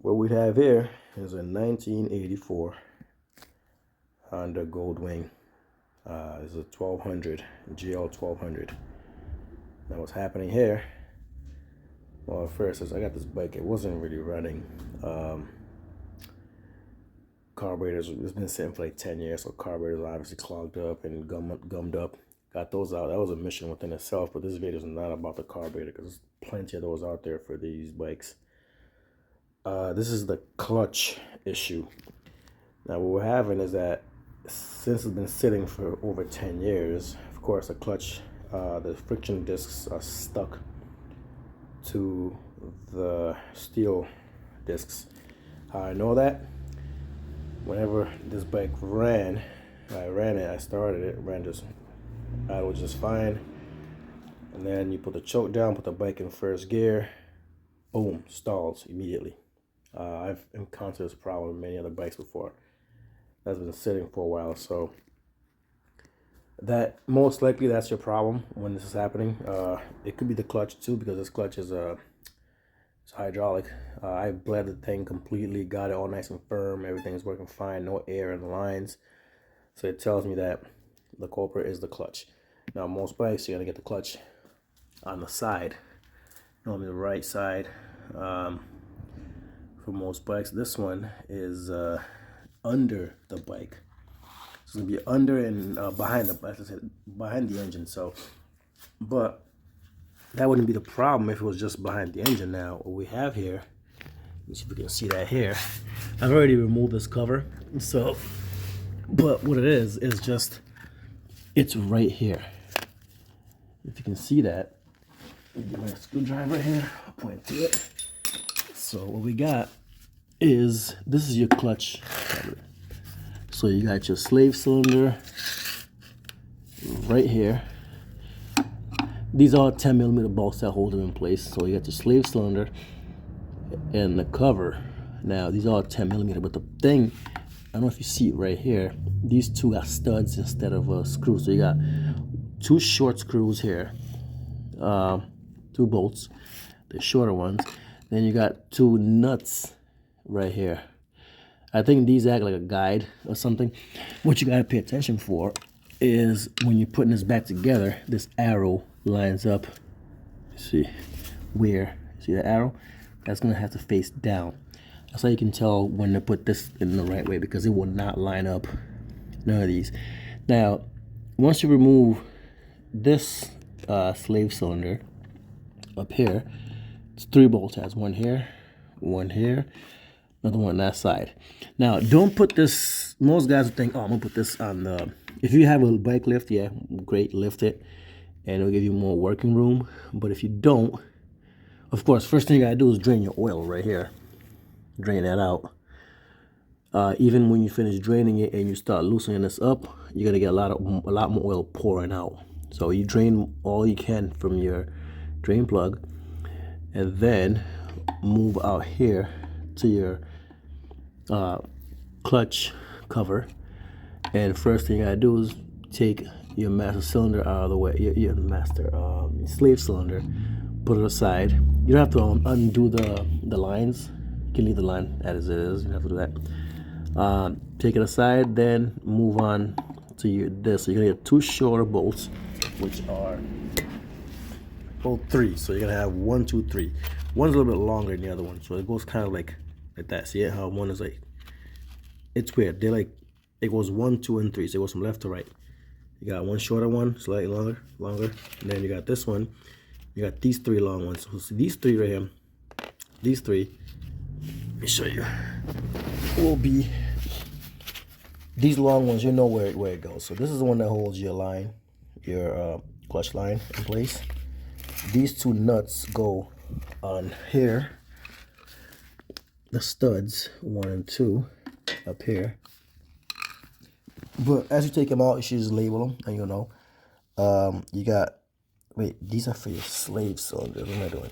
What we have here is a 1984 Honda Goldwing. It's a 1200, gl1200. Now what's happening here, well, at first, as I got this bike, it wasn't really running. Carburetors, it's been sitting for like 10 years, so carburetors are obviously clogged up and gummed up. Got those out. That was a mission within itself, but this video is not about the carburetor because there's plenty of those out there for these bikes. This is the clutch issue. Now what we're having is that since it's been sitting for over 10 years, of course the clutch, the friction discs are stuck to the steel discs. How I know that? Whenever this bike ran, I started it, it was just fine. And then you put the choke down, put the bike in first gear, boom, stalls immediately. I've encountered this problem with many other bikes before. That's been sitting for a while, so that most likely that's your problem when this is happening. It could be the clutch too, because this clutch is it's hydraulic. I bled the thing completely, got it all nice and firm. Everything's working fine, no air in the lines. So it tells me that the culprit is the clutch. Now most bikes, you're gonna get the clutch on the side, normally the right side. For most bikes, this one is under the bike. It's gonna be under and behind the engine. So, but that wouldn't be the problem if it was just behind the engine. Now what we have here, let's see if we can see that here. I've already removed this cover, so, but what it is just, it's right here. If you can see that, get my screwdriver here, I'll point to it. So what we got is, this is your clutch cover. So you got your slave cylinder right here. These are 10mm bolts that hold them in place. So you got your slave cylinder and the cover. Now these are 10mm, but the thing, I don't know if you see it right here, these two are studs instead of screws. So you got two short screws here, two bolts, the shorter ones. Then you got two nuts right here. I think these act like a guide or something. What you gotta pay attention for is when you're putting this back together, this arrow lines up. See where? See the arrow? That's gonna have to face down. That's how you can tell when to put this in the right way, because it will not line up. None of these. Now, once you remove this slave cylinder up here, it's 3 bolts. It has one here, another one on that side. Now, don't put this, most guys would think, oh, I'm gonna put this on the, if you have a bike lift, yeah, great, lift it, and it'll give you more working room. But if you don't, of course, first thing you gotta do is drain your oil right here. Drain that out. Even when you finish draining it and you start loosening this up, you're gonna get a lot more oil pouring out. So you drain all you can from your drain plug, and then move out here to your clutch cover. And first thing you gotta do is take your master cylinder out of the way, your master slave cylinder, put it aside. You don't have to undo the lines. You can leave the line as it is. You don't have to do that. Take it aside, then move on to this. So you're gonna get 2 shorter bolts, which are both 3. So you're gonna have 1, 2, 3. One's a little bit longer than the other one, so it goes kind of like that. See it? How one is like, it's weird. They're like, it goes 1, 2, and 3. So it goes from left to right. You got one shorter one, slightly longer, and then you got this one. You got these 3 long ones. So see these 3 right here. These 3. Let me show you. Will be these long ones. You know where it goes. So this is the one that holds your line, your clutch line in place. These 2 nuts go on here, the studs 1 and 2 up here. But as you take them out, you should just label them, and you'll know. You got, wait, these are for your slave cylinder. What am I doing?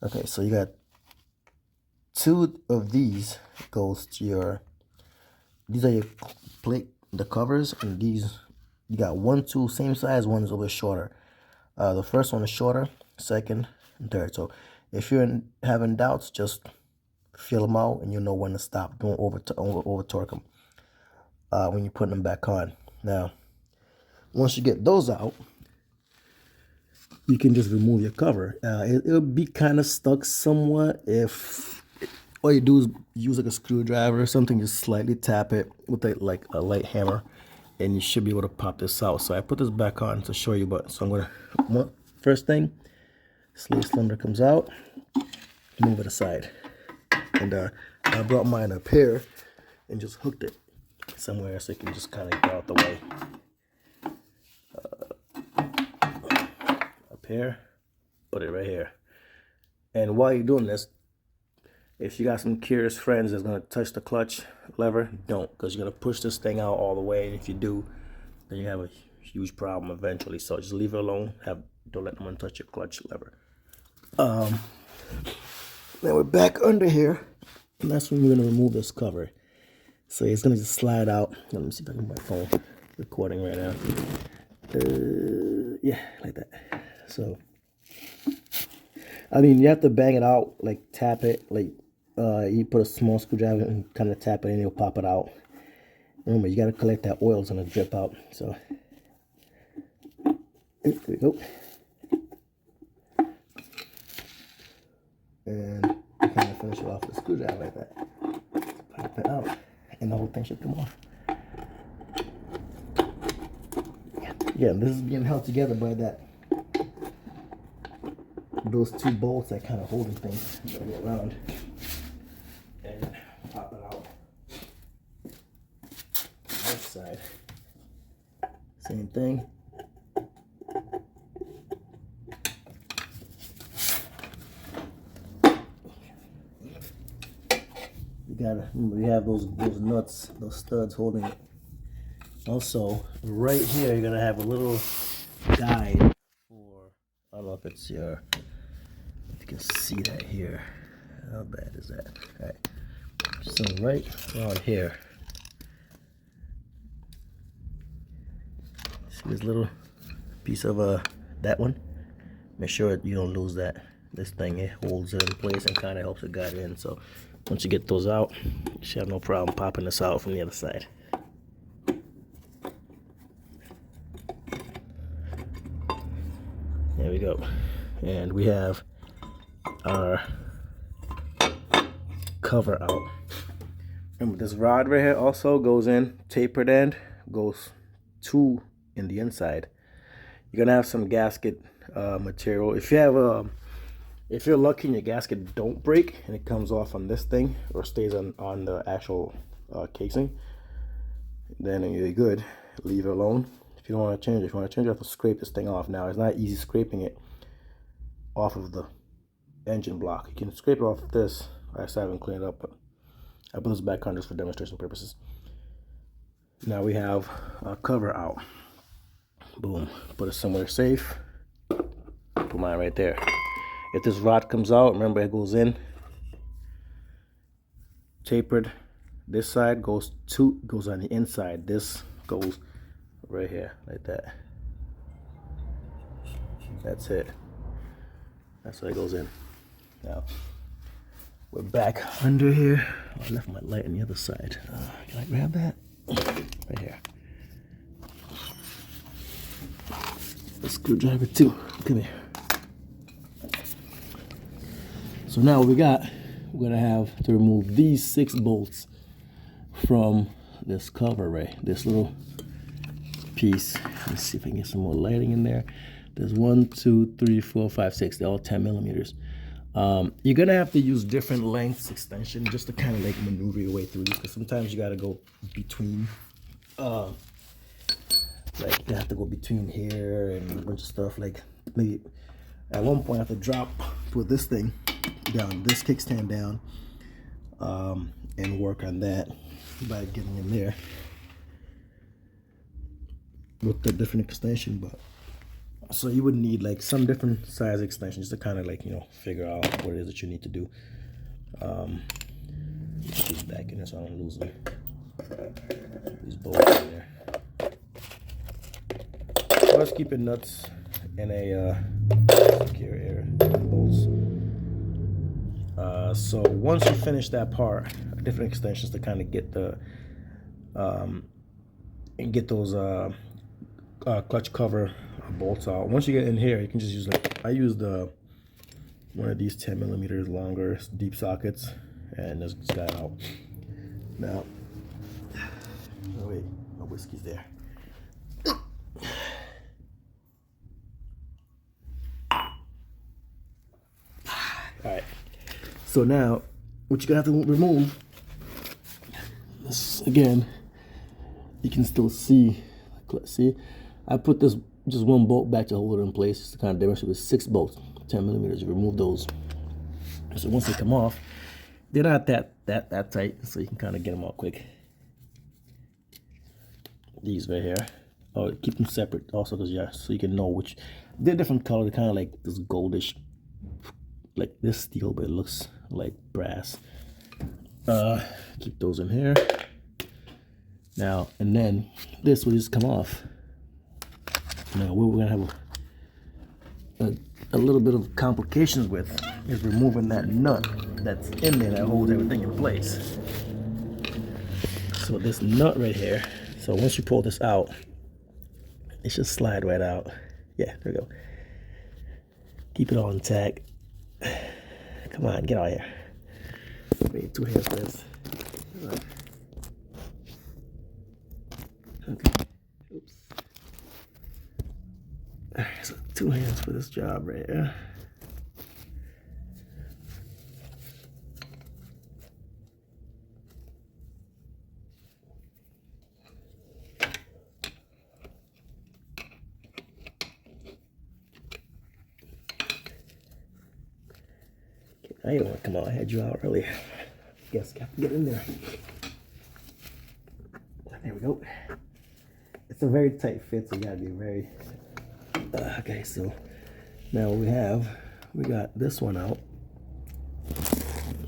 Okay, so you got 2 of these goes to your, these are your plate, the covers, and these, you got 1, 2, same size, one is a little shorter. The first one is shorter, second and third. So if you're having doubts, just feel them out, and you'll know when to stop. Don't over torque them when you're putting them back on. Now, once you get those out, you can just remove your cover. It'll be kind of stuck somewhat if all you do is use like a screwdriver or something, just slightly tap it with like a light hammer, and you should be able to pop this out. So I put this back on to show you, but so I'm gonna, first thing, slave cylinder comes out, move it aside. And I brought mine up here and just hooked it somewhere so it can just kind of get out the way. Up here, put it right here. And while you're doing this, if you got some curious friends that's gonna touch the clutch lever, don't, because you're gonna push this thing out all the way, and if you do, then you have a huge problem eventually. So just leave it alone. Don't let anyone touch your clutch lever. Now we're back under here, and that's when we're gonna remove this cover. So it's gonna just slide out. Let me see if I can get my phone recording right now. Yeah, like that. So I mean, you have to bang it out, like tap it, like you put a small screwdriver and kind of tap it and it'll pop it out. Remember, you got to collect that oil, it's gonna drip out. So there we go. And you kind of finish it off with a screwdriver like that. Pop it out, and the whole thing should come off. Yeah, this is being held together by those two bolts that kind of holding things around. And pop it out. This side, same thing. You gotta remember, you have those nuts, those studs holding it. Also, right here, you're gonna have a little guide for, I don't know if it's your, if you can see that here. How bad is that? All right. So right around here, see this little piece of that one? Make sure you don't lose that. This thing, it holds it in place and kind of helps it guide it in. So once you get those out, you should have no problem popping this out from the other side. There we go. And we have our cover out. Remember, this rod right here also goes in, tapered end, goes two in the inside. You're gonna have some gasket material. If you have if you're lucky and your gasket don't break and it comes off on this thing or stays on the actual casing, then you're good. Leave it alone. If you don't want to change it, if you want to change it, you have to scrape this thing off. Now, it's not easy scraping it off of the engine block. You can scrape it off of this. I still haven't cleaned it up, but I put this back on just for demonstration purposes. Now we have our cover out. Boom. Put it somewhere safe. Put mine right there. If this rod comes out, remember it goes in. Tapered. This side goes on the inside. This goes right here, like that. That's it. That's how it goes in. Now, we're back under here. Oh, I left my light on the other side. Can I grab that? Right here. A screwdriver too. Come here. So now what we got, we're gonna have to remove these 6 bolts from this cover right. This little piece. Let's see if I can get some more lighting in there. There's 1, 2, 3, 4, 5, 6. They're all 10 millimeters. You're gonna have to use different lengths extension just to kind of like maneuver your way through, because sometimes you gotta go between like you have to go between here and a bunch of stuff. Like maybe at one point I have to drop, put this thing down, this kickstand down, and work on that by getting in there with the different extension. But so you would need like some different size extensions to kind of like, you know, figure out what it is that you need to do. Put these back in there so I don't lose them. These bolts in there. Always keep your nuts in a secure area. Bolts. So once you finish that part, different extensions to kind of get the and get those clutch cover bolts out. Once you get in here, you can just use I used one of these 10 millimeters longer deep sockets, and just got it out. Now, oh wait, my whiskey's there. All right. So now, what you're gonna have to remove, this again, you can still see, I put this just one bolt back to hold it in place, just to kind of demonstrate with 6 bolts, 10 millimeters, you remove those. So once they come off, they're not that tight, so you can kind of get them out quick. These right here, oh, keep them separate also, because so you can know which, they're different color, kind of like this goldish, like this steel, but it looks like brass. Keep those in here. Now, and then this will just come off. Now, what we're gonna have a little bit of complications with is removing that nut that's in there that holds everything in place. So this nut right here, so once you pull this out, it should slide right out. Yeah, there we go. Keep it all intact. Come on, get out of here. We need 2 hands for this. Okay. Oops. Alright, so 2 hands for this job right here. I didn't want to come out. I had you out earlier. Guess I have to get in there. There we go. It's a very tight fit, so you gotta be very. Okay, so now we got this one out.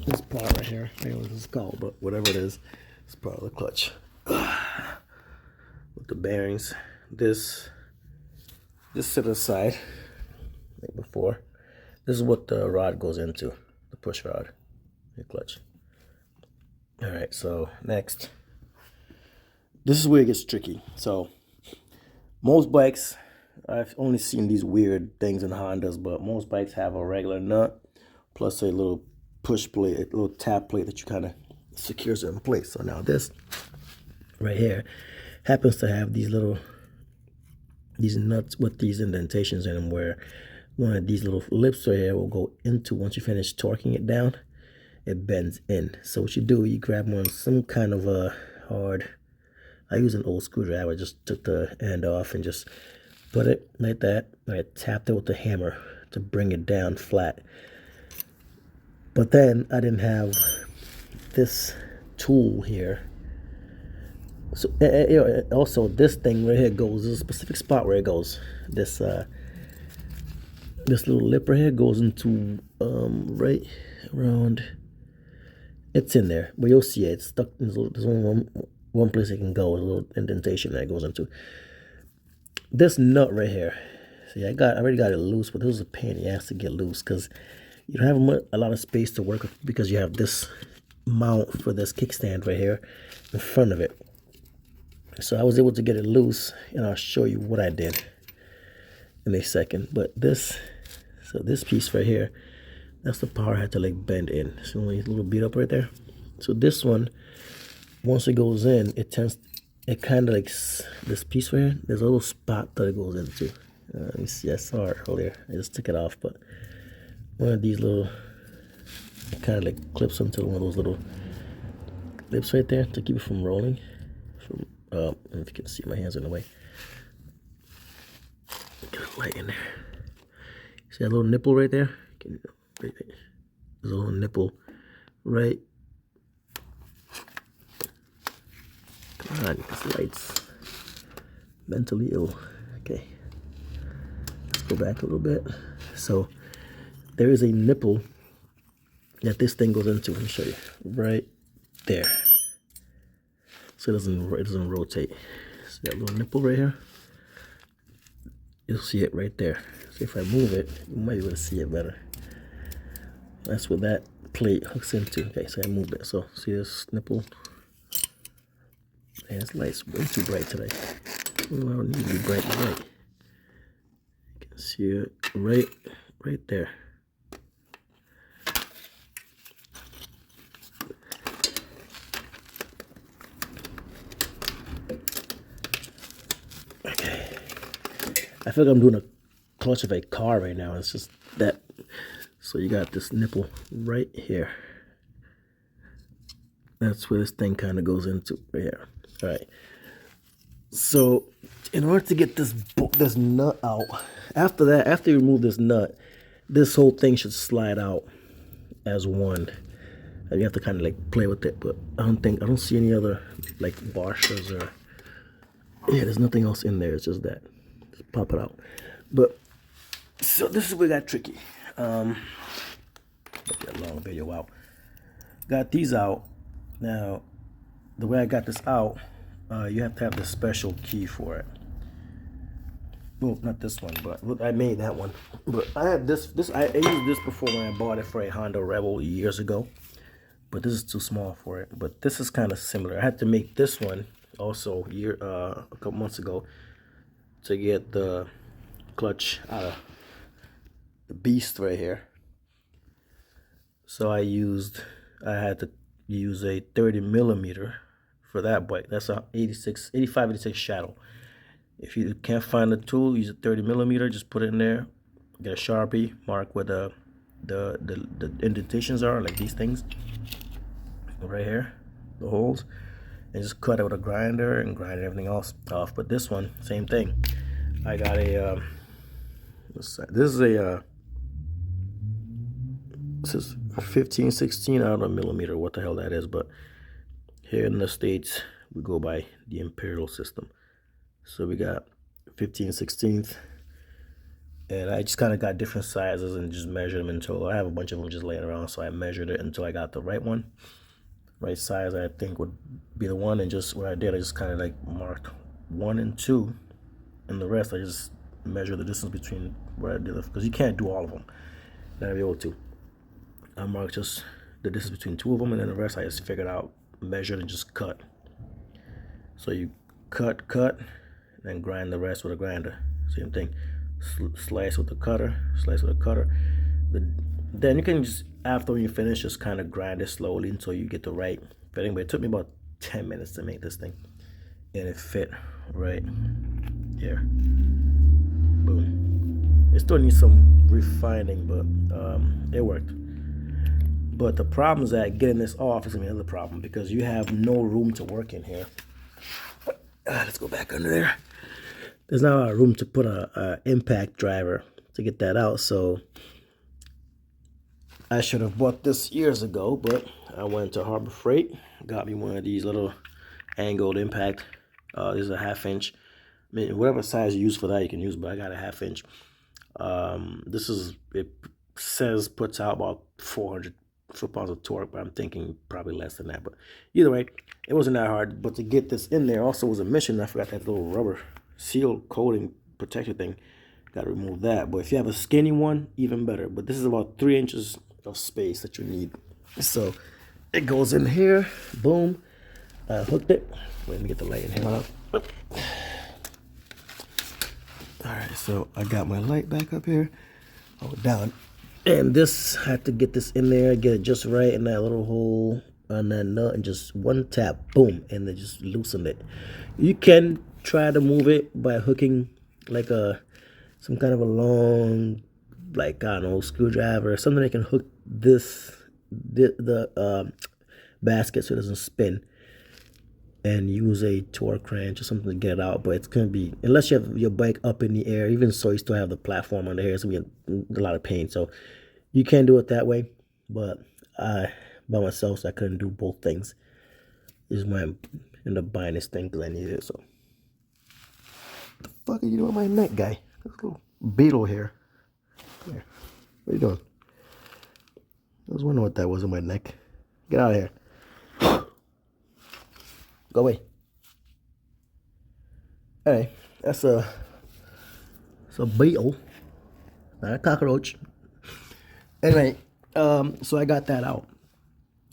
This part right here. I don't know what this is called, but whatever it is, it's part of the clutch. With the bearings. This set aside like before. This is what the rod goes into. The push rod, the clutch. All right, so next, this is where it gets tricky. So most bikes, I've only seen these weird things in Hondas, but most bikes have a regular nut plus a little push plate, a little tap plate that you kind of secures it in place. So now this right here happens to have these nuts with these indentations in them, where one of these little lips right here will go into, once you finish torquing it down, it bends in. So what you do, you grab some kind of a hard, I use an old screwdriver, just took the end off and just put it like that. I tapped it with the hammer to bring it down flat. But then I didn't have this tool here. So also this thing right here goes, there's a specific spot where it goes. This little lip right here goes into right around, it's in there, but you'll see it, it's stuck. There's only one place it can go, a little indentation that it goes into. This nut right here, see, I already got it loose, but this was a pain in the ass to get loose, because you don't have a lot of space to work with, because you have this mount for this kickstand right here in front of it. So I was able to get it loose, and I'll show you what I did in a second. But this piece right here, that's the part I had to like bend in. So only a little beat up right there. So this one, once it goes in, it kind of like, this piece right here, there's a little spot that it goes into. Let me see, I saw it earlier, I just took it off, but one of these little, kind of like clips onto one of those little clips right there to keep it from rolling. If you can see, my hands in the way. Get a light in there. See that little nipple right there? There's a little nipple right. Come on, this light's mentally ill. Okay, let's go back a little bit. So there is a nipple that this thing goes into. Let me show you. Right there. So it doesn't rotate. See that little nipple right here? You'll see it right there. So if I move it, you might be able to see it better. That's what that plate hooks into. Okay, so I moved it. So see this nipple? Man, this light's way too bright today. Oh, I don't need to be bright. You can see it right there. Okay. I feel like I'm doing a clutch of a car right now. It's just that. So you got this nipple right here. That's where this thing kind of goes into right here. All right. So in order to get this nut out, after you remove this nut, this whole thing should slide out as one. And you have to kind of like play with it, but I don't see any other like washers or there's nothing else in there. It's just that. Just pop it out. But so this is where it got tricky. Get that long video out. Got these out. Now, the way I got this out, you have to have the special key for it. Well, not this one, but I made that one. But I had this. I used this before when I bought it for a Honda Rebel years ago. But this is too small for it. But this is kind of similar. I had to make this one also a couple months ago to get the clutch out of the beast right here. So I had to use a 30 millimeter for that bike. That's a 85, 86 Shadow. If you can't find the tool, use a 30 millimeter. Just put it in there. Get a Sharpie, mark where the indentations are, like these things right here, the holes, and just cut it with a grinder and grind everything else off. But this one, same thing. I got a this is 15, 16, I don't know millimeter, what the hell that is, but here in the States, we go by the imperial system. So we got 15, 16th, and I just kind of got different sizes and just measured them until I have a bunch of them just laying around. So I measured it until I got the right one, right size I think would be the one. And just what I did, I just kind of like marked 1 and 2, and the rest I just measured the distance between where I did it, because you can't do all of them. Not be able to. I marked just the distance between 2 of them, and then the rest I just figured out, measured, and just cut. So you cut, then grind the rest with a grinder. Same thing. Slice with the cutter, then you can just, after you finish, just kind of grind it slowly until you get the right fitting. But it took me about 10 minutes to make this thing, and it fit right here. Boom. It still needs some refining, but it worked. But the problem is that getting this off is gonna be another problem, because you have no room to work in here. Let's go back under there. There's not a lot of room to put a impact driver to get that out. So I should have bought this years ago, but I went to Harbor Freight, got me one of these little angled impact. This is a 1/2 inch. I mean, whatever size you use for that, you can use, but I got a 1/2 inch. It says puts out about 400 foot-pounds of torque, but I'm thinking probably less than that. But either way, it wasn't that hard. But to get this in there also was a mission. I forgot that little rubber seal coating protector thing. Got to remove that. But if you have a skinny one, even better. But this is about 3 inches of space that you need. So it goes in here. Boom. I hooked it. Let me get the light in here. Alright, so I got my light back up here. Oh, down. And this, I had to get this in there, get it just right in that little hole on that nut, and just one tap, boom, and then just loosen it. You can try to move it by hooking like some kind of a long, like, I don't know, screwdriver or something that can hook the basket so it doesn't spin, and use a torque wrench or something to get it out. But it's gonna be, unless you have your bike up in the air, even so you still have the platform under here, it's gonna be a lot of pain. So you can do it that way, but I, by myself, so I couldn't do both things. This is why I ended up buying this thing, because I needed it. So what the fuck are you doing with my neck, guy? This little beetle here. Here. What are you doing? I was wondering what that was in my neck. Get out of here. Go away. Hey, it's a beetle, not a cockroach. Anyway, so I got that out.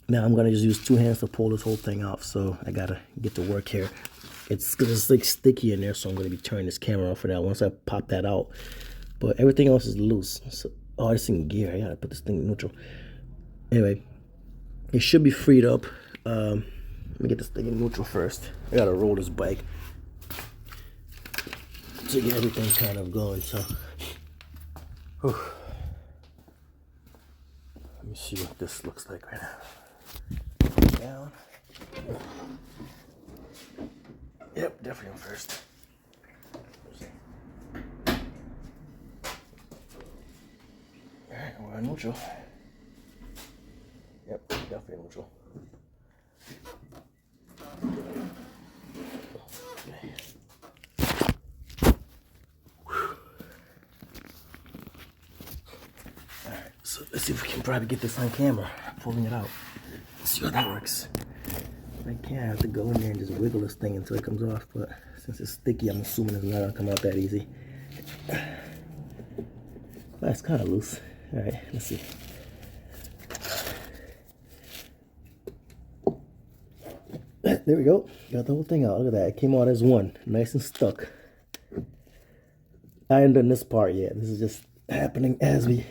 Now I'm gonna just use 2 hands to pull this whole thing off. So I gotta get to work here. It's because it's like sticky in there, so I'm gonna be turning this camera off for that once I pop that out. But everything else is loose. So, oh, this thing in gear. I gotta put this thing in neutral. Anyway, it should be freed up. Let me get this thing in neutral first. I gotta roll this bike to get everything kind of going. So, whew. Let me see what this looks like right now. Down. Yep, definitely on first. Alright, we're on neutral. Yep, definitely neutral. Okay. Alright, so let's see if we can probably get this on camera, pulling it out. Let's see how that works. I can't have to go in there and just wiggle this thing until it comes off, but since it's sticky, I'm assuming it's not gonna come out that easy. Well, it's kind of loose. All right, let's see. There we go. Got the whole thing out. Look at that. It came out as one, nice and stuck. I haven't done this part yet. This is just happening as we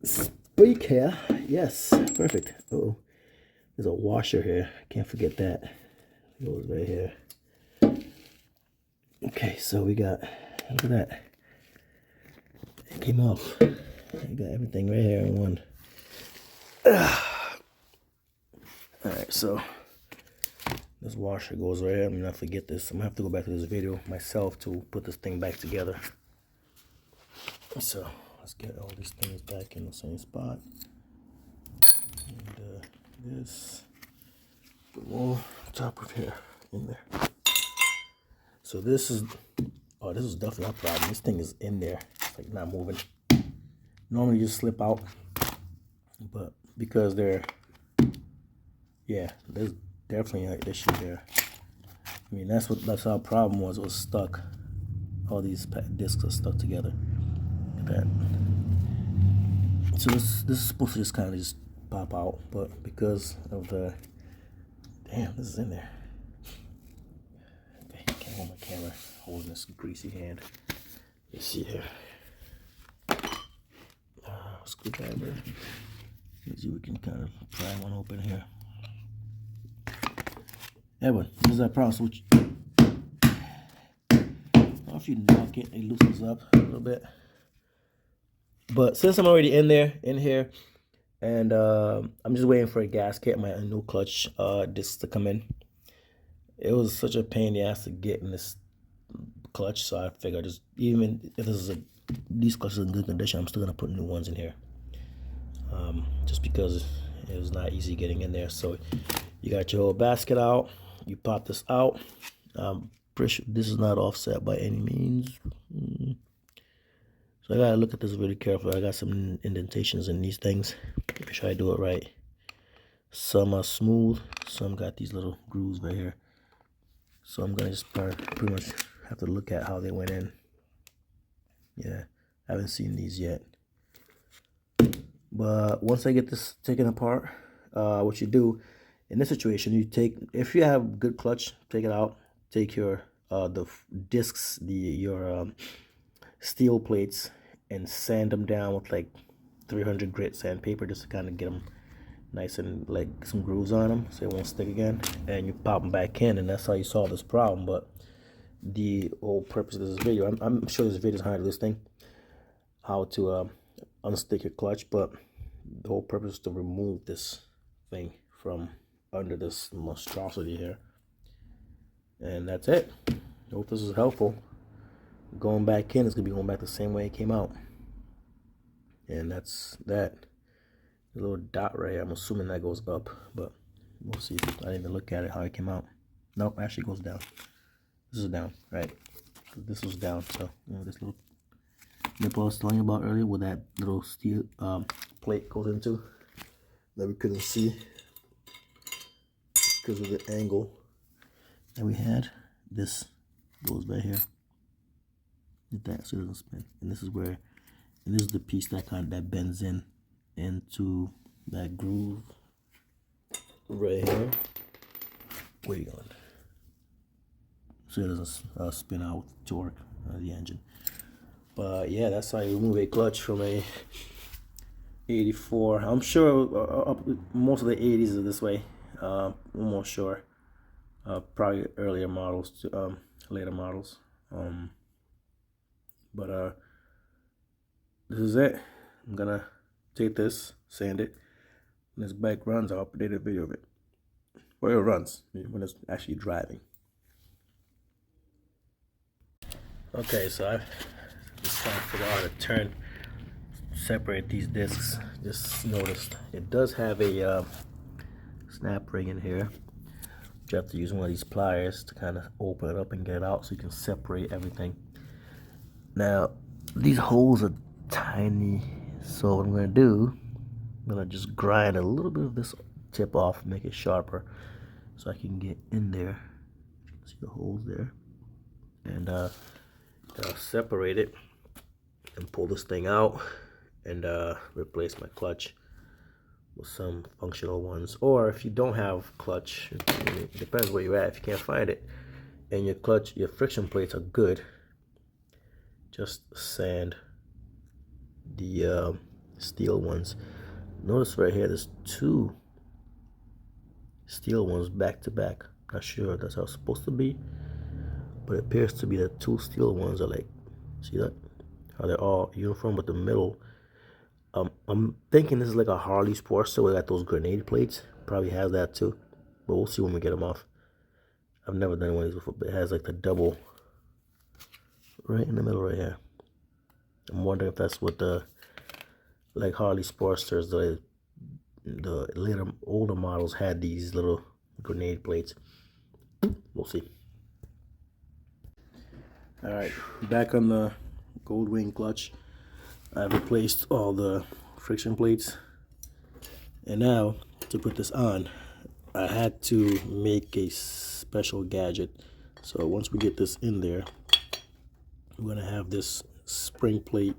speak here. Yes, perfect. Uh-oh. There's a washer here. Can't forget that. It goes right here. Okay, so we got, look at that. It came off. We got everything right here in one. Alright, so this washer goes right here. I'm gonna forget this. I'm gonna have to go back to this video myself to put this thing back together. So let's get all these things back in the same spot. And this, put more top of here in there. So this is, oh, this is definitely a problem. This thing is in there. It's like not moving. Normally you just slip out, but because they're, yeah, there's definitely an issue there. I mean, that's our problem was. It was stuck. All these discs are stuck together. Look at that. So this is supposed to just kind of just pop out, but because of the, damn, this is in there. Okay, can't hold my camera holding this greasy hand. Let's see here. Screwdriver. Let's see if we can kind of pry one open here. Yeah, but this is that problem. So if you knock it, it loosens up a little bit. But since I'm already in here, and I'm just waiting for a gasket, my new clutch discs to come in. It was such a pain in the ass to get in this clutch, so I figured just even if these clutches are in good condition, I'm still gonna put new ones in here. Just because it was not easy getting in there. So you got your whole basket out. You pop this out. Pretty sure this is not offset by any means. So I gotta look at this really carefully. I got some indentations in these things. Make sure I do it right. Some are smooth. Some got these little grooves right here. So I'm gonna just pretty much have to look at how they went in. Yeah, I haven't seen these yet. But once I get this taken apart, what you do in this situation, you take, if you have good clutch, take it out. Take your the discs, your steel plates, and sand them down with like 300 grit sandpaper just to kind of get them nice and like some grooves on them so it won't stick again. And you pop them back in, and that's how you solve this problem. But the whole purpose of this video, I'm sure this video is how to do this thing, how to unstick your clutch, but the whole purpose is to remove this thing from under this monstrosity here. And that's it. I hope this is helpful. Going back in, it's gonna be going back the same way it came out. And that's that. The little dot right here, I'm assuming that goes up, but we'll see. I didn't even look at it how it came out. Nope, actually goes down. This is down, right? This was down, so you know, this little nipple I was telling you about earlier, where that little steel plate goes into, that we couldn't see because of the angle that we had. This goes right here, like that, so it doesn't spin. And this is where, and this is the piece that bends in into that groove right here. Where you going? So it doesn't spin out torque the engine. But yeah, that's how you remove a clutch from a 84. I'm sure most of the 80s are this way. I'm almost sure. Probably earlier models, later models. But this is it. I'm gonna take this, sand it. When this bike runs, I'll update a video of it. Or it runs when it's actually driving. Okay, so just trying to figure out how to separate these discs. Just noticed it does have a snap ring in here. You have to use one of these pliers to kind of open it up and get it out so you can separate everything. Now, these holes are tiny, so what I'm going to do, I'm going to just grind a little bit of this tip off, make it sharper so I can get in there. You can see the holes there. And I'll separate it and pull this thing out and replace my clutch with some functional ones. Or if you don't have clutch, it depends where you're at. If you can't find it and your clutch, your friction plates are good, just sand the steel ones. Notice right here there's two steel ones back to back. Not sure that's how it's supposed to be, but it appears to be the two steel ones are like, see that? How they're all uniform, but the middle, I'm thinking this is like a Harley Sportster where they got those grenade plates. Probably has that too, but we'll see when we get them off. I've never done one of these before, but it has like the double right in the middle right here. I'm wondering if that's what the, like Harley Sportsters, the later older models had these little grenade plates. We'll see. All right, back on the Goldwing clutch. I've replaced all the friction plates, and now to put this on, I had to make a special gadget. So once we get this in there, we're gonna have this spring plate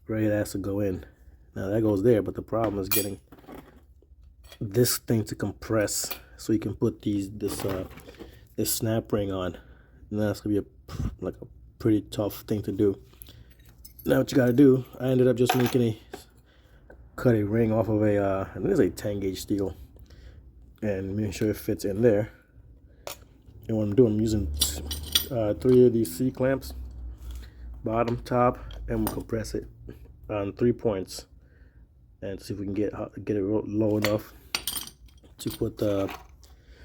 right here that has to go in. Now that goes there, but the problem is getting this thing to compress so you can put this snap ring on, and that's gonna be like a pretty tough thing to do. Now what you gotta do, I ended up just cut a ring off of I think it's a 10 gauge steel, and making sure it fits in there. And what I'm doing, I'm using 3 of these C clamps, bottom, top, and we'll compress it on 3 points, and see if we can get it low enough to put the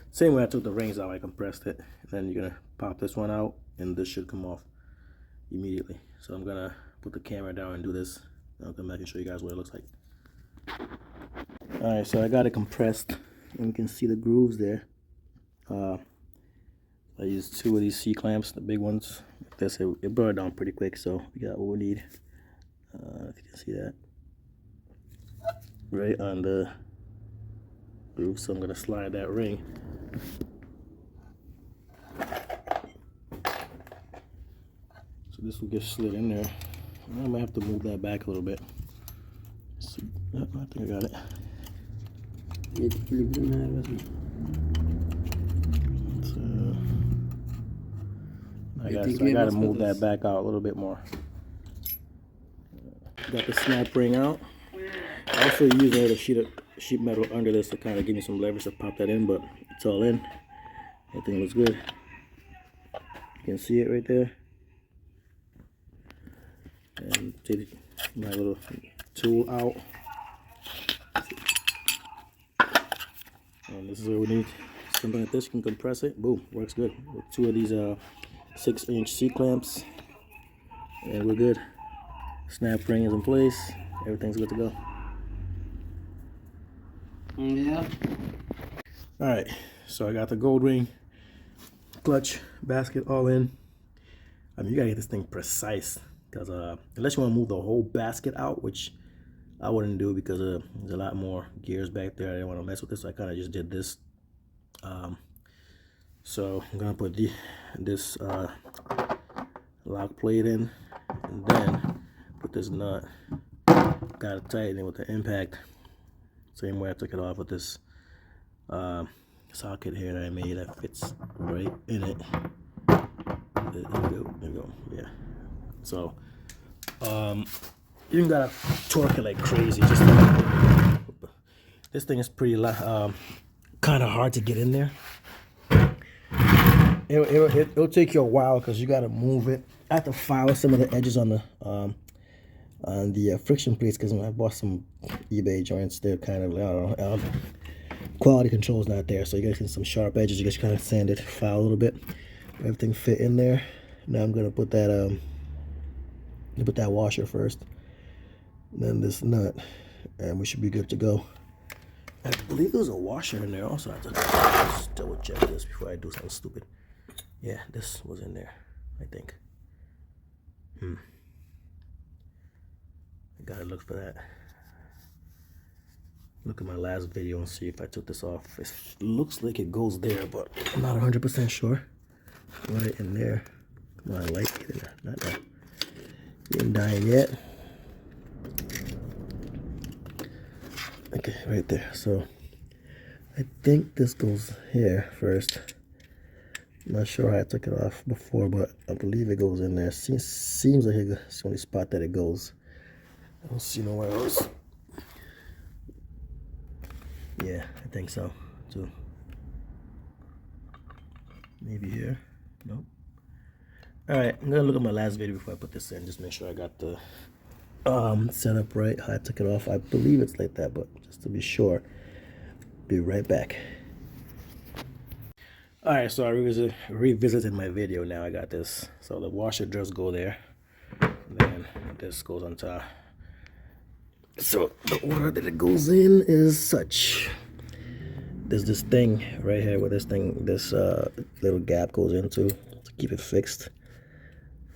same way I took the rings out. I compressed it, and then you're gonna pop this one out, and this should come off immediately. So I'm gonna put the camera down and do this. I'll come back and show you guys what it looks like. All right, so I got it compressed, and you can see the grooves there. I used 2 of these C clamps, the big ones. This it brought it down pretty quick, so we got what we need. If you can see that, right on the groove. So I'm gonna slide that ring. So this will get slid in there. I might have to move that back a little bit. So, I think I got it. So I gotta move that back out a little bit more. Got the snap ring out. I also used a sheet metal under this to kind of give me some leverage to pop that in, but it's all in. Everything looks good. You can see it right there. And take my little tool out. And this is what we need. Something like this, you can compress it. Boom, works good. With 2 of these 6-inch C clamps, and we're good. Snap ring is in place. Everything's good to go. Yeah. All right, so I got the Goldwing clutch basket all in. I mean, you gotta get this thing precise, because unless you want to move the whole basket out, which I wouldn't do because there's a lot more gears back there. I didn't want to mess with this, so I kind of just did this. So I'm gonna put this lock plate in, and then put this nut. Gotta tighten it with the impact. Same way I took it off with this socket here that I made that fits right in it. There we go. Yeah. So you even gotta torque it like crazy. Just this thing is pretty kind of hard to get in there. It'll take you a while because you gotta move it. I have to file some of the edges on the friction plates because when I bought some eBay joints, they're kind of, I don't know, quality control's not there, so you guys get some sharp edges. You guys kind of sand it, file a little bit, everything fit in there. Now I'm gonna put that washer first, then this nut, and we should be good to go. I believe there's a washer in there also. I have to just double check this before I do something stupid. Yeah, this was in there, I think. I gotta look for that. Look at my last video and see if I took this off. It looks like it goes there, but I'm not 100% sure. Put it in there. Come on, light, get in there. Not that. You ain't dying yet. Okay, right there. So I think this goes here first. I'm not sure how I took it off before, but I believe it goes in there. Seems like it's the only spot that it goes. I don't see nowhere else. Yeah, I think so too. Maybe here. Nope. Alright, I'm gonna look at my last video before I put this in. Just make sure I got the setup right, how I took it off. I believe it's like that, but just to be sure. Be right back. Alright, so I revisited my video now. I got this. So the washer does go there. Then this goes on top. So the order that it goes in is such. There's this thing right here where this little gap goes into to keep it fixed.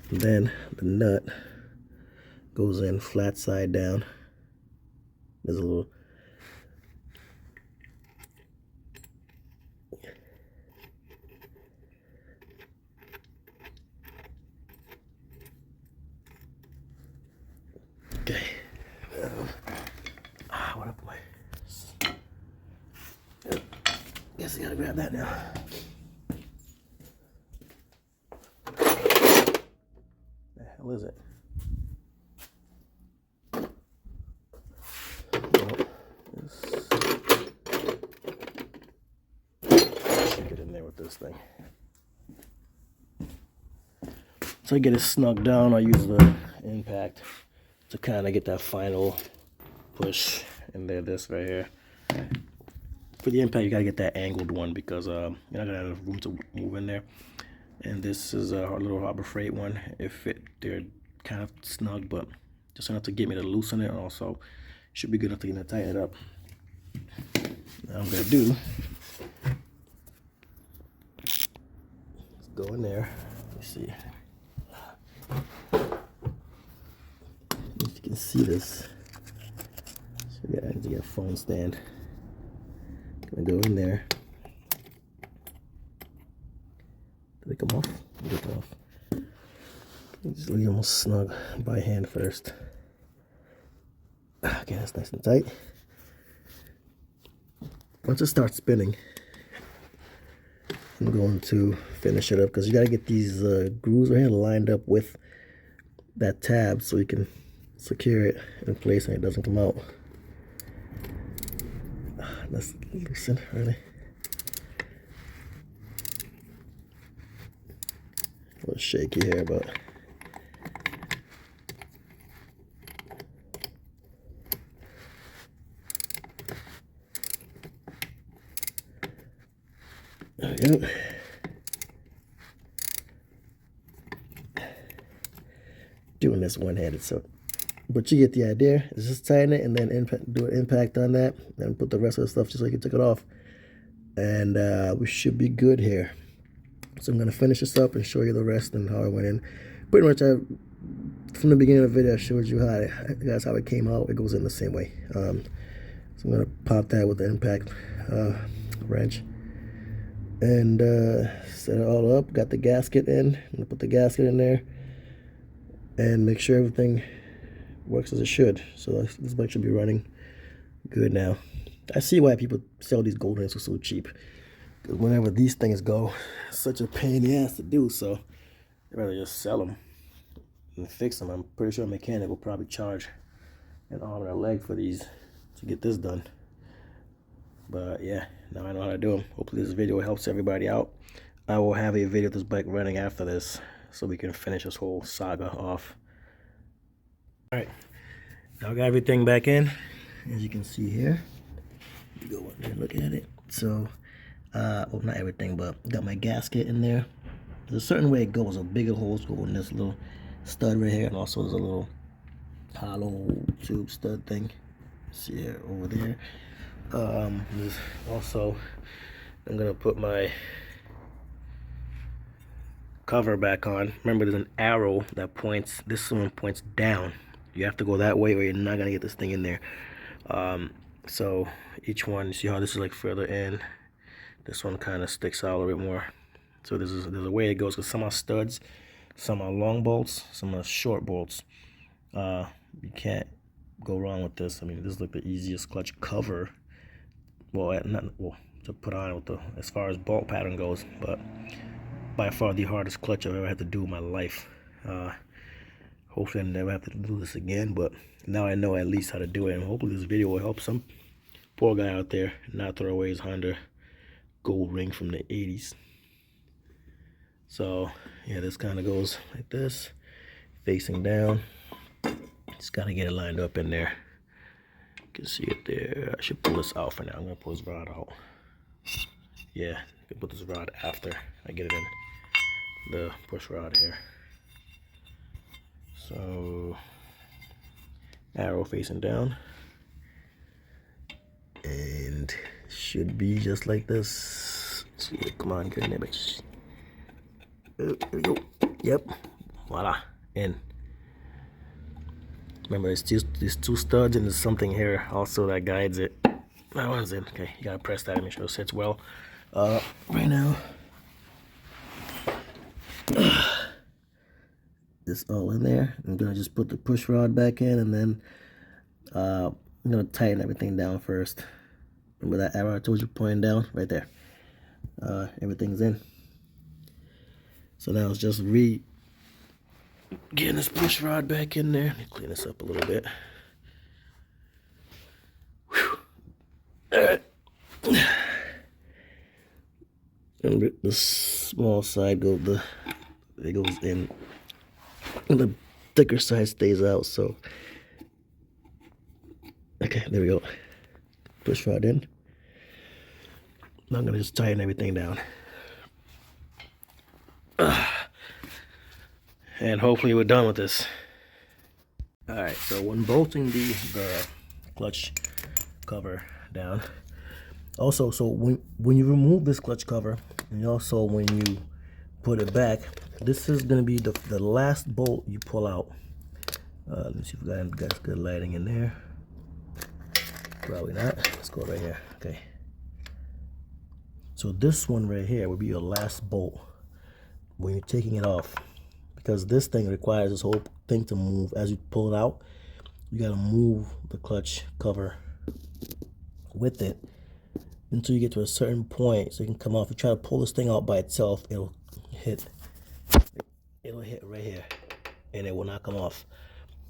And then the nut goes in flat side down. There's a little okay. What up, boy? Guess I gotta grab that now. The hell is it? Should get in there with this thing. So I get it snug down. I use the impact to kind of get that final push in there. This right here. For the impact, you gotta get that angled one because you're not gonna have room to move in there. And this is a little Harbor Freight one. They're kind of snug, but just enough to get me to loosen it. Also, should be good enough to get it tighten it up. Now I'm gonna do. Let's go in there. Let's see if you can see this. So I need to get a phone stand. Gonna go in there. Did it come off? Did it come off? Just leave it almost snug by hand first. Okay, that's nice and tight. Once it starts spinning, I'm going to finish it up because you gotta get these grooves right here lined up with that tab so you can secure it in place and it doesn't come out. That's loosen, really. A little shaky here, but there we go. Doing this one-handed, so but you get the idea. It's just tighten it and then do an impact on that, and put the rest of the stuff just like you took it off, and we should be good here. So I'm gonna finish this up and show you the rest and how it went in. Pretty much, from the beginning of the video, I showed you that's how it came out. It goes in the same way. So I'm gonna pop that with the impact wrench and set it all up. Got the gasket in. I'm gonna put the gasket in there and make sure everything works as it should. So this bike should be running good now. I see why people sell these Goldwings for so cheap. Because whenever these things go, it's such a pain in the ass to do. So I'd rather just sell them and fix them. I'm pretty sure a mechanic will probably charge an arm and a leg for these to get this done. But yeah, now I know how to do them. Hopefully this video helps everybody out. I will have a video of this bike running after this so we can finish this whole saga off. Alright, now I got everything back in. As you can see here, you go in there and look at it. So, well, not everything, but got my gasket in there. There's a certain way it goes. A bigger holes go in this little stud right here, and also there's a little hollow tube stud thing. See here, over there. There's also, I'm gonna put my cover back on. Remember, there's an arrow that points. This one points down. You have to go that way, or you're not gonna get this thing in there. So each one, you see how this is like further in. This one kind of sticks out a little bit more. So there's a way it goes, because some are studs, some are long bolts, some are short bolts. You can't go wrong with this. I mean, this is like the easiest clutch cover. Well, to put on with as far as bolt pattern goes, but by far the hardest clutch I've ever had to do in my life. Hopefully I never have to do this again, but now I know at least how to do it, and hopefully this video will help some poor guy out there not throw away his Honda Goldwing from the 80s. So yeah, this kind of goes like this, facing down. Just gotta get it lined up in there. You can see it there. I should pull this out for now. I'm gonna pull this rod out. Yeah, I can put this rod after I get it in the push rod here. So arrow facing down, and should be just like this. See, come on, get in there, bitch. There we go. Yep, voila, in. Remember, there's two studs, and there's something here also that guides it. That one's in. Okay, you gotta press that and make sure it sits well. Right now, it's all in there. I'm gonna just put the push rod back in, and then I'm gonna tighten everything down first. Remember that arrow I told you pointing down? Right there. Everything's in. So now it's just getting this push rod back in there. Let me clean this up a little bit. Whew. Alright. And the small side goes it goes in, and the thicker side stays out. So okay, there we go. Push rod in. Now I'm gonna just tighten everything down. And hopefully we're done with this. Alright, so when bolting the clutch cover down, also, so when you remove this clutch cover, and also when you put it back, this is going to be the last bolt you pull out. Let me see if we got good lighting in there. Probably not. Let's go right here. Okay. So this one right here will be your last bolt when you're taking it off, because this thing requires this whole thing to move. As you pull it out, you got to move the clutch cover with it until you get to a certain point so you can come off. If you try to pull this thing out by itself, it'll hit right here and it will not come off.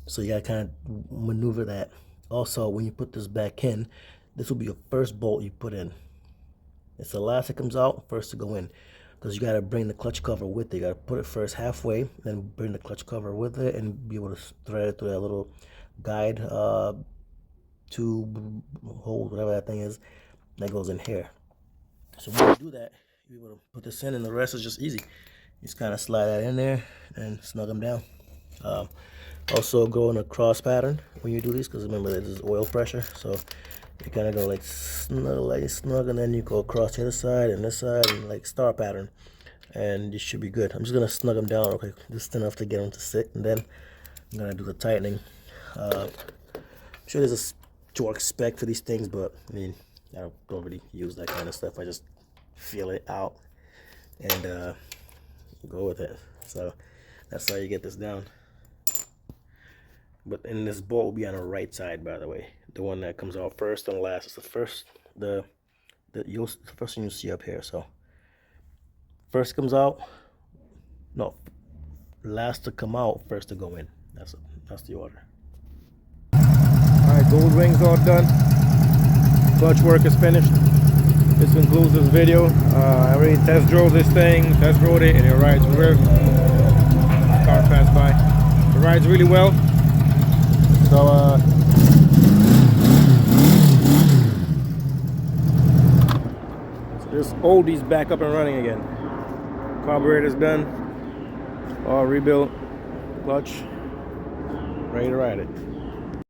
So you gotta kind of maneuver that. Also, when you put this back in, this will be your first bolt you put in. It's the last that comes out, first to go in, because you gotta bring the clutch cover with it. You gotta put it first halfway, then bring the clutch cover with it, and be able to thread it through that little guide tube hole, whatever that thing is, that goes in here. So when you do that, you're able to put this in, and the rest is just easy. You just kind of slide that in there and snug them down. Also go in a cross pattern when you do these, because remember that there's oil pressure, so you kind of go like snug, and then you go across the other side and this side, and like star pattern, and you should be good. I'm just gonna snug them down, okay, just enough to get them to sit, and then I'm gonna do the tightening. I'm sure there's a torque spec for these things, but I mean, I don't really use that kind of stuff. I just feel it out and go with it. So that's how you get this down. But in this bolt will be on the right side, by the way. the one that comes out first and last. It's the first, the first one you see up here. So first comes out, no, last to come out, first to go in. That's the order. Alright, Goldwing's all done. Clutch work is finished. This concludes this video. I already test drove this thing, test rode it, and it rides real. Car passed by. It rides really well. So this oldie's back up and running again. Carburetor's done. All rebuilt. Clutch. Ready to ride it.